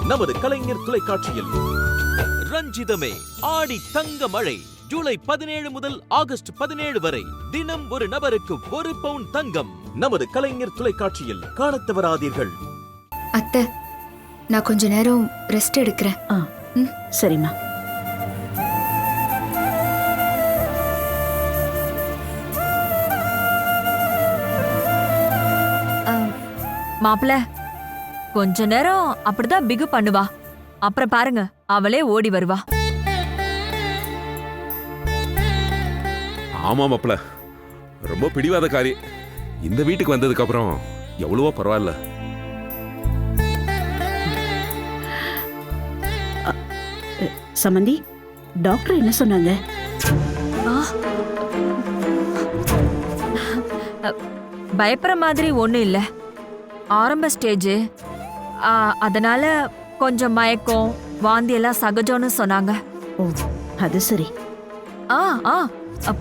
நமது கலைஞர் தொலைக்காட்சியில். ரஞ்சிதமே ஆடி தங்க மழை ஜூலை 17 முதல் ஆகஸ்ட் 17 வரை தினம் ஒரு நபருக்கு 1 பவுன் தங்கம். நமது கலைஞர் தொலைக்காட்சியில் காணத் தவறாதீர்கள். அத்தை, நான் கொஞ்ச நேரம் ரெஸ்ட் எடுக்கிறேன். சரிம்மா. மாப்பிள, கொஞ்ச நேரம் அப்படிதான் பிகு பண்ணுவா. அப்புறம் பாருங்க, அவளே ஓடி வருவா. ஆமா மாப்பிள, ரொம்ப பிடிவாதக்காரி. இந்த வீட்டுக்கு வந்ததுக்கு அப்புறம் எவ்வளவோ பரவாயில்ல. சமந்தி, டாக்டர் என்ன சொன்னாங்க? பயப்படுற மாதிரி ஒண்ணும் இல்ல, ஆரம்ப ஸ்டேஜ். அதனால கொஞ்சம் மயக்கம் வாந்தி எல்லாம் சகஜம்னு சொன்னாங்க. ஓ, அது சரி.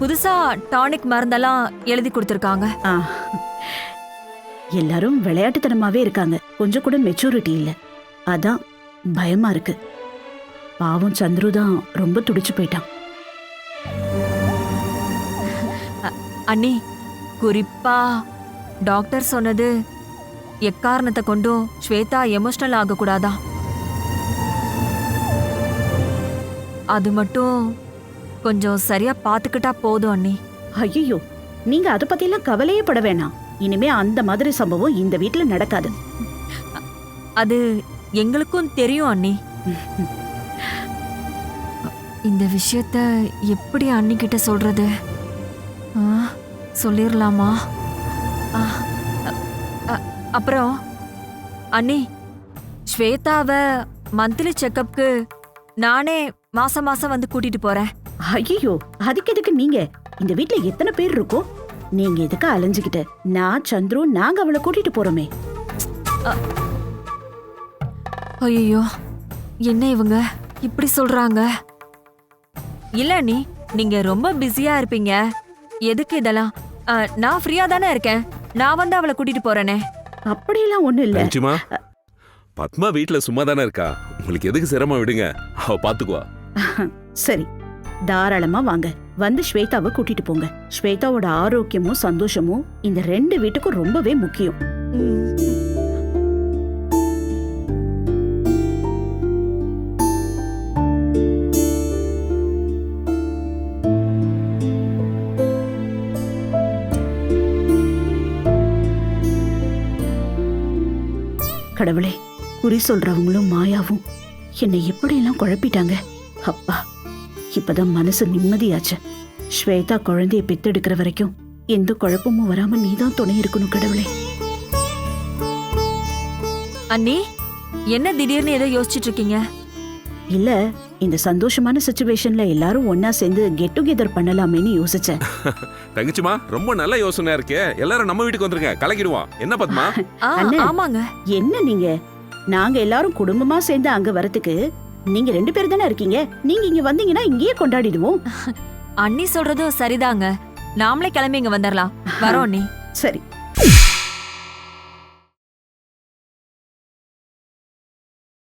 புதுசா டானிக் மருந்தெல்லாம் எழுதி கொடுத்திருக்காங்க. எல்லாரும் விளையாட்டுத்தனமாவே இருக்காங்க, கொஞ்சம் கூட மெச்சூரிட்டி இல்ல. அதான் பயமா இருக்கு. பாவம் சந்துரு தான் ரொம்ப துடிச்சு போயிட்டான். அண்ணி, குறிப்பா டாக்டர் சொன்னது எக்காரணத்தை கொண்டும் ஸ்வேதா எமோஷனல் ஆக கூடாதா. அது மட்டும் கொஞ்சம் சரியா பாத்துக்கிட்டா போதும் அண்ணி. ஐயோ, நீங்க அத பத்தி எல்லாம் கவலையே பட வேணாம். இனிமே அந்த மாதிரி சம்பவம் இந்த வீட்டுல நடக்காது. அது எங்களுக்கும் தெரியும் அண்ணி. இந்த விஷயத்த எப்படி அண்ணி கிட்ட சொல்றது? சொல்லிரலாமா? அப்புறம் அண்ணி, ஸ்வேதாவை மந்த்லி செக்கப்க்கு நானே மாசம் மாசம் வந்து கூட்டிட்டு போறேன். ஐயோ, அதுக்கு எதுக்கு நீங்க? இந்த வீட்ல எத்தனை பேர் இருக்கோம்? நீங்க எதுக்கு அலைஞ்சுக்கிட்ட? நான் சந்துரு நாங்க அவளை கூட்டிட்டு போறோமே. ஐயோ, என்ன இவங்க இப்படி சொல்றாங்க? இல்ல அண்ணி, நீங்க ரொம்ப பிஸியா இருப்பீங்க. எதுக்கு இதெல்லாம்? நான் ஃப்ரீயா தானே இருக்கேன், நான் வந்து அவளை கூட்டிட்டு போறேனே. அப்படியெல்லாம் ஒண்ணும் இல்ல. நிச்சயமா பத்மா வீட்டுல சும்மா தானே இருக்கா, உங்களுக்கு எதுக்கு சிரமம்? விடுங்க, அவ பாத்துக்குவா. சரி, தாராளமா வாங்க. வந்து ஸ்வேதாவை கூட்டிட்டு போங்க. ஸ்வேதாவோட ஆரோக்கியமும் சந்தோஷமும் இந்த 2 வீட்டுக்கும் ரொம்பவே முக்கியம். கடவுளே, குறி சொல்றவங்களும் மாயாவும் என்னை எப்படியெல்லாம் குழப்பிட்டாங்க. அப்பா, இப்பதான் மனசு நிம்மதியாச்சு. ஸ்வேதா குழந்தைய பெத்தெடுக்கிற வரைக்கும் எந்த குழப்பமும் வராம நீதான் துணை இருக்கணும் கடவுளே. அண்ணி, என்ன திடீர்னு ஏதோ யோசிச்சுட்டு இருக்கீங்க? இல்ல, இந்த சந்தோஷமான சிச்சுவேஷன்ல எல்லாரும் ஒன்னா சேர்ந்து கெட் டுகெதர் பண்ணலாமேன்னு யோசிச்சேன். தங்கச்சிமா, ரொம்ப நல்ல யோசனையா இருக்கே. எல்லாரும் நம்ம வீட்டுக்கு வந்துருங்க, கலக்கிடுவோம். என்ன பத்மா? ஆமாங்க. என்ன நீங்க? நாங்க எல்லாரும் குடும்பமா சேர்ந்து அங்க வரதுக்கு நீங்க 2 பேர் தானே இருக்கீங்க. நீங்க இங்க வந்தீங்கன்னா இங்கேயே கொண்டாடிடுவோம். அண்ணி சொல்றதும் சரிதாங்க, நாமளே கிளம்பி இங்க வந்துடலாம். வரோம் அண்ணி. சரி.